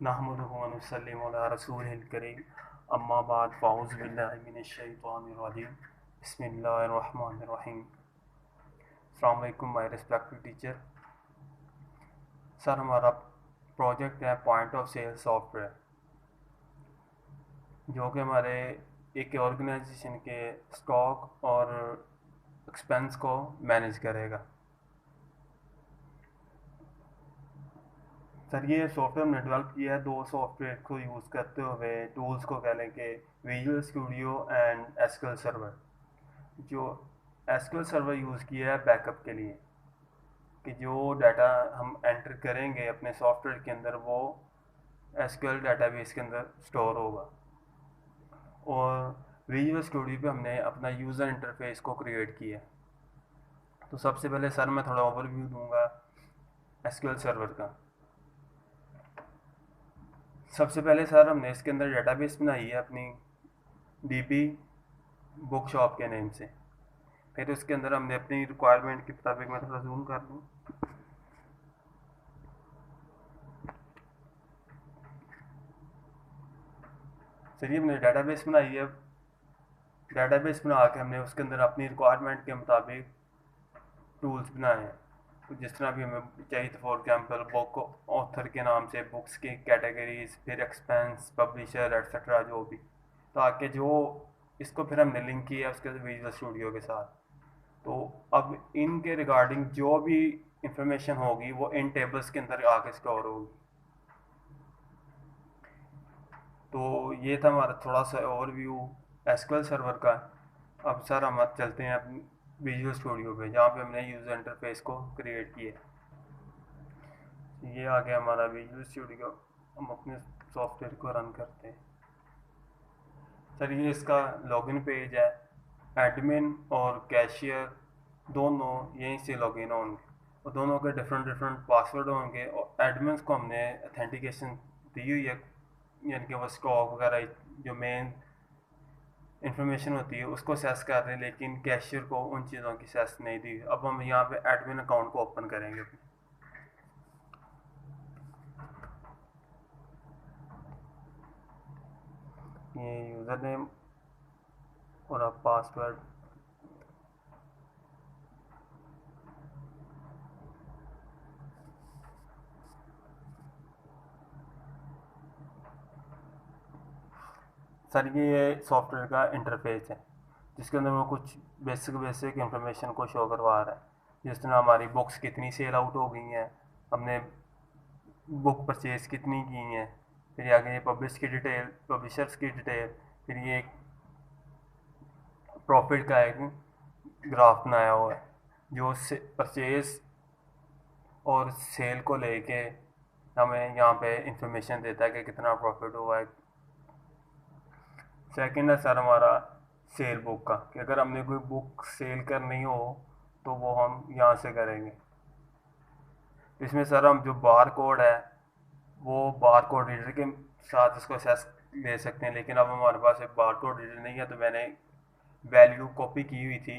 नहमदुहु व नुसल्लिमु अला रसूलिहिल करीम अम्मा बाद फ़अऊज़ु बिल्लाहि मिनश शैतानिर रजीम बिस्मिल्लाहिर रहमानिर रहीम। अस्सलाम वालेकुम माय रिस्पेक्टेड टीचर। सर हमारा प्रोजेक्ट है पॉइंट ऑफ सेल सॉफ्टवेयर, जो कि हमारे एक ऑर्गेनाइजेशन के स्टॉक और एक्सपेंस को मैनेज करेगा। सर ये सॉफ्टवेयर हमने डेवलप किया है दो सॉफ्टवेयर को यूज़ करते हुए। टूल्स को कह लें कि visual studio and SQL server. जो एसक्यूएल सर्वर यूज़ किया है बैकअप के लिए, कि जो डाटा हम एंटर करेंगे अपने सॉफ्टवेयर के अंदर वो एसक्यूएल डाटाबेस के अंदर स्टोर होगा। और विजुअल स्टूडियो पे हमने अपना यूज़र इंटरफेस को क्रिएट किया। तो सबसे पहले सर मैं थोड़ा ओवरव्यू दूंगा एसक्यूएल सर्वर का। सबसे पहले सर हमने इसके अंदर डाटाबेस बनाई है अपनी डीपी बुक शॉप के नेम से। फिर उसके अंदर हमने अपनी रिक्वायरमेंट के मुताबिक, मैं थोड़ा जूम कर लूँ, चलिए हमने डाटाबेस बनाई है। डाटाबेस बना के हमने उसके अंदर अपनी रिक्वायरमेंट के मुताबिक टूल्स बनाए हैं। तो जिस तरह भी हमें चाहिए, तो फॉर एग्जांपल बुक ऑथर के नाम से बुक्स की कैटेगरीज, फिर एक्सपेंस, पब्लिशर एट्सट्रा, जो भी, ताकि जो इसको फिर हमने लिंक किया उसके विजुअल स्टूडियो के साथ। तो अब इनके रिगार्डिंग जो भी इंफॉर्मेशन होगी वो इन टेबल्स के अंदर आके स्टोर होगी। तो ये था हमारा थोड़ा सा ओवरव्यू एसक्यूएल सर्वर का। अब सर हम चलते हैं अपनी विजुअल स्टूडियो पे, जहाँ पे हमने यूज़र इंटरफेस को क्रिएट किया। ये आ गया हमारा विजुअल स्टूडियो। हम अपने सॉफ्टवेयर को रन करते हैं। सर ये इसका लॉगिन पेज है। एडमिन और कैशियर दोनों यहीं से लॉगिन होंगे और दोनों के डिफरेंट डिफरेंट पासवर्ड होंगे। और एडमिन को हमने अथेंटिकेशन दी हुई है, यानी कि वो स्टॉक वगैरह जो मेन इंफॉर्मेशन होती है उसको सेस कर रहे हैं, लेकिन कैशियर को उन चीज़ों की सेस नहीं दी। अब हम यहाँ पे एडमिन अकाउंट को ओपन करेंगे। ये यूज़र नेम और अब पासवर्ड। सर ये सॉफ्टवेयर का इंटरफेस है, जिसके अंदर वो कुछ बेसिक इंफॉर्मेशन को शो करवा रहा है। जिस तरह हमारी बुक्स कितनी सेल आउट हो गई हैं, हमने बुक परचेज कितनी की हैं, फिर आगे ये पब्लिश की डिटेल, पब्लिशर्स की डिटेल, फिर ये प्रॉफिट का एक ग्राफ बनाया हुआ है जो परचेज और सेल को लेके हमें यहाँ पे इंफॉर्मेशन देता है कि कितना प्रॉफिट हुआ है। सेकंड है सर हमारा सेल बुक का, कि अगर हमने कोई बुक सेल करनी हो तो वो हम यहाँ से करेंगे। इसमें सर हम जो बार कोड है वो बार कोड रीडर के साथ इसको एक्सेस ले सकते हैं, लेकिन अब हमारे पास एक बार कोड रीडर नहीं है। तो मैंने वैल्यू कॉपी की हुई थी,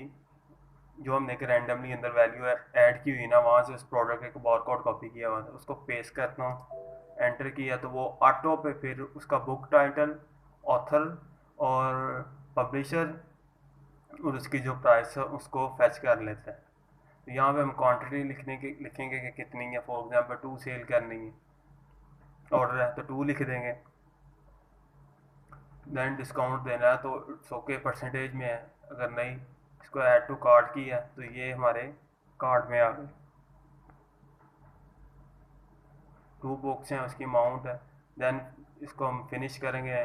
जो हमने एक रैंडमली अंदर वैल्यू ऐड की हुई ना, वहाँ से उस प्रोडक्ट का बार कोड कॉपी किया हुआ था, उसको पेस्ट करता हूँ, एंटर किया तो वो ऑटो पे फिर उसका बुक टाइटल, ऑथर और पब्लिशर और उसकी जो प्राइस है उसको फैच कर लेता है। तो यहाँ पे हम क्वांटिटी लिखेंगे कि कितनी है। फॉर एग्जांपल 2 सेल करनी है, ऑर्डर है तो 2 लिख देंगे। देन डिस्काउंट देना है तो 100 के परसेंटेज में है, अगर नहीं इसको ऐड टू कार्ट की है तो ये हमारे कार्ट में आ गई। 2 बुक्स हैं, उसकी अमाउंट है। देन इसको हम फिनिश करेंगे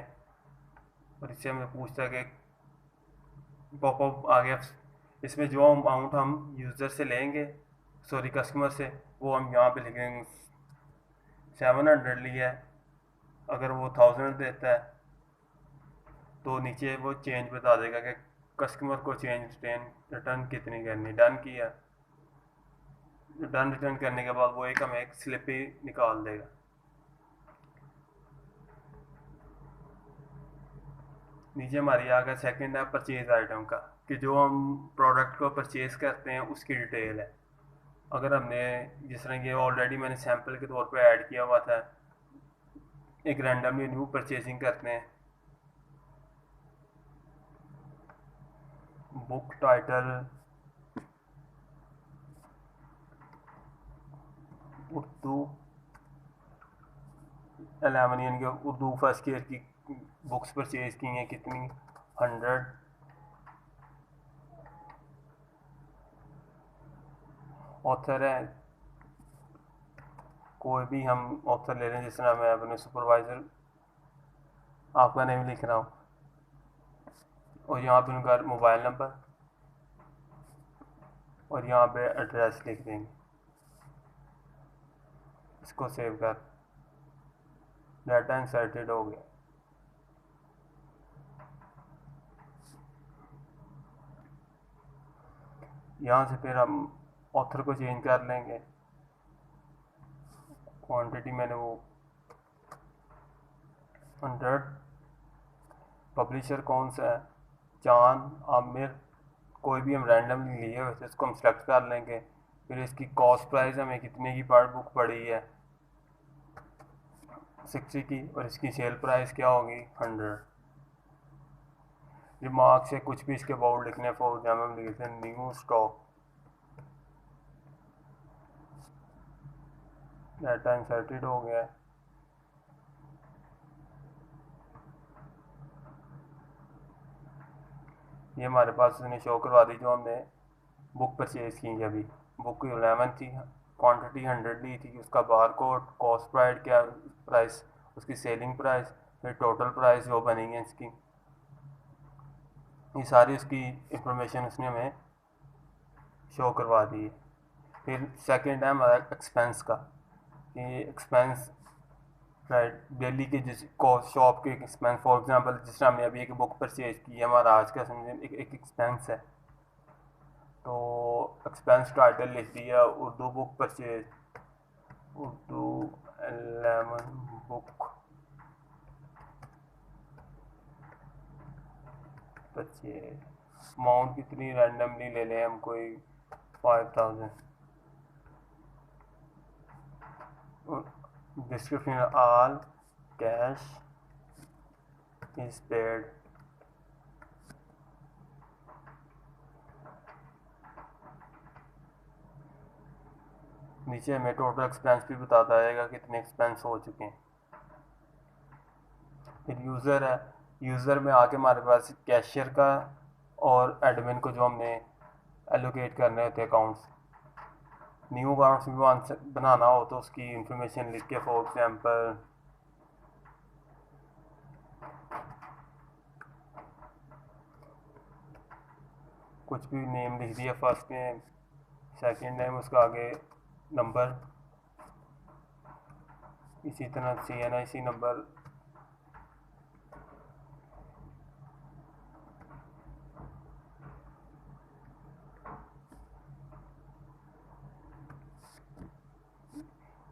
और इससे हमें पूछता है कि पॉपअप आ गया। इसमें जो अमाउंट हम यूज़र से लेंगे, सॉरी कस्टमर से, वो हम यहाँ पे लिखेंगे 700 लिया है। अगर वो 1000 देता है तो नीचे वो चेंज बता देगा कि कस्टमर को चेंज रिटर्न कितनी करनी। डन किया, डन रिटर्न करने के बाद वो एक हमें एक स्लिप ही निकाल देगा। नीचे हमारी आ गया सेकेंड है परचेज आइटम का, कि जो हम प्रोडक्ट को परचेज करते हैं उसकी डिटेल है। अगर हमने जिस तरह ये ऑलरेडी मैंने सैम्पल के तौर पे ऐड किया हुआ था, एक रैंडमली न्यू परचेजिंग करते हैं। बुक टाइटल उर्दू 11, यानी कि उर्दू फर्स्ट ईयर की बुक्स परचेज की हैं कितनी, 100। ऑथर है, कोई भी हम ऑथर ले लें, जिस तरह मैं अपने सुपरवाइज़र आपका नेम लिख रहा हूँ, और यहाँ पे उनका मोबाइल नंबर और यहाँ पे एड्रेस लिख देंगे। इसको सेव कर, डाटा इंसर्टेड हो गया। यहाँ से फिर हम ऑथर को चेंज कर लेंगे। क्वांटिटी मैंने वो 100। पब्लिशर कौन सा है, चांद, आमिर, कोई भी हम रैंडमली लिए वैसे इसको हम सेलेक्ट कर लेंगे। फिर इसकी कॉस्ट प्राइस हमें कितने की पर बुक पड़ी है, 60 की, और इसकी सेल प्राइस क्या होगी, 100। रिमार्क से कुछ भी इसके अबाउट लिखने, फॉर एग्जाम्पल लिखते हैं न्यू स्टॉक, डाटा इंसर्टेड हो गया है। ये हमारे पास उसने शो करवा दी जो हमने बुक परचेज की। अभी बुक 11 थी, क्वांटिटी 100 ली थी, उसका बार कोड, कॉस्ट प्राइस क्या प्राइस, उसकी सेलिंग प्राइस, फिर टोटल प्राइस जो बनेंगे इसकी, ये सारी उसकी इंफॉर्मेशन उसने हमें शो करवा दी है। फिर सेकंड है हमारा एक्सपेंस का, ये एक्सपेंस राइट डेली के जिस कॉस्ट शॉप के एक्सपेंस, फॉर एग्जांपल जिस तरह हमने अभी एक बुक परचेज की है, हमारा आज का समझे एक एक्सपेंस है, तो एक्सपेंस टाइटल लिख दिया Urdu book purchase, Urdu 11 book purchase. Amount कितनी रैंडमली ले लें हम, कोई 5000। Description all cash is paid. नीचे हमें टोटल एक्सपेंस भी बताता रहेगा कितने एक्सपेंस हो चुके हैं। फिर यूज़र है, यूज़र में आके हमारे पास कैशियर का और एडमिन को जो हमने एलोकेट करने होते हैं अकाउंट्स, न्यू अकाउंट्स भी बनाना हो तो उसकी इंफॉर्मेशन लिख के, फॉर एग्जांपल कुछ भी नेम लिख दिया, फर्स्ट नेम, सेकंड नेम, उसका आगे नंबर, इसी तरह CNIC number,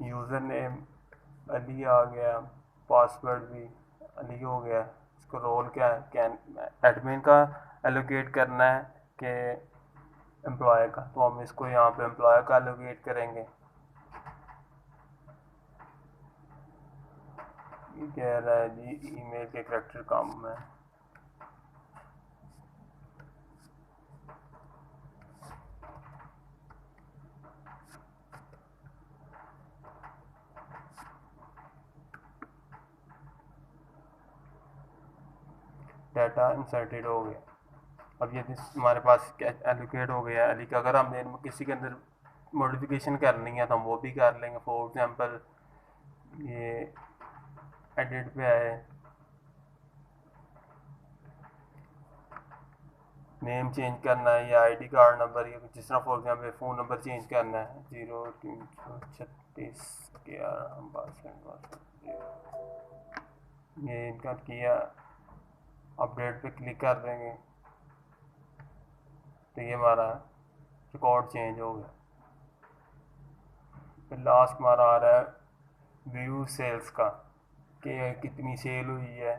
user name Ali आ गया, पासवर्ड भी अली हो गया। इसको रोल क्या है, कैन एडमिन का एलोकेट करना है कि एम्प्लॉय का, तो हम इसको यहाँ पे एम्प्लॉय का एलोकेट करेंगे। ये कह रहा है जी ईमेल के करेक्टर कम है, डाटा इंसर्टेड हो गया। अब ये हमारे पास एलोकेट हो गया अली का। अगर हमने किसी के अंदर मॉडिफिकेशन करनी है तो हम वो भी कर लेंगे। फॉर एग्जांपल ये एडिट पे आए, नेम चेंज करना है या आईडी कार्ड नंबर, या जिस तरह for example phone number change करना है 0336 11 62, ये इनका किया, अपडेट पे क्लिक कर देंगे तो ये हमारा रिकॉर्ड चेंज हो गया। फिर लास्ट हमारा आ रहा है व्यू सेल्स का, कि कितनी सेल हुई है,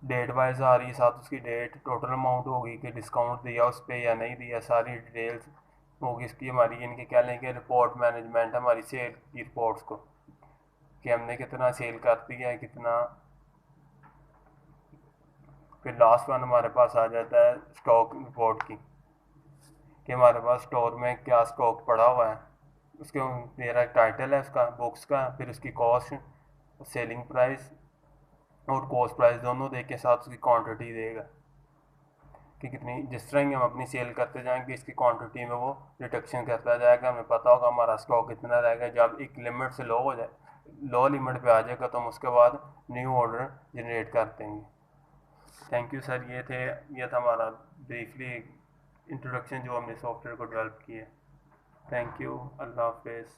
डेट वाइज आ रही है, साथ उसकी डेट, टोटल अमाउंट होगी कि डिस्काउंट दिया उस पर या नहीं दिया, सारी डिटेल्स होगी इसकी हमारी, इनके क्या लेंगे, रिपोर्ट मैनेजमेंट, हमारी सेल की रिपोर्ट्स को, कि हमने कितना सेल कर दिया है, कितना। फिर लास्ट वन हमारे पास आ जाता है स्टॉक रिपोर्ट की, कि हमारे पास स्टोर में क्या स्टॉक पड़ा हुआ है, उसके मेरा टाइटल है उसका, बुक्स का, फिर उसकी कॉस्ट, सेलिंग प्राइस और कॉस्ट प्राइस दोनों दे के साथ उसकी क्वांटिटी देगा, कि कितनी, जिस तरह ही हम अपनी सेल करते जाएंगे इसकी क्वांटिटी में वो रिडक्शन करता जाएगा, हमें पता होगा हमारा स्टॉक कितना रहेगा। जब एक लिमिट से लो हो जाए, लो लिमिट पे आ जाएगा, तो हम उसके बाद न्यू ऑर्डर जनरेट कर देंगे। थैंक यू सर, ये था हमारा ब्रीफली इंट्रोडक्शन जो हमने सॉफ्टवेयर को डेवलप किया। थैंक यू, अल्लाह हाफिज़।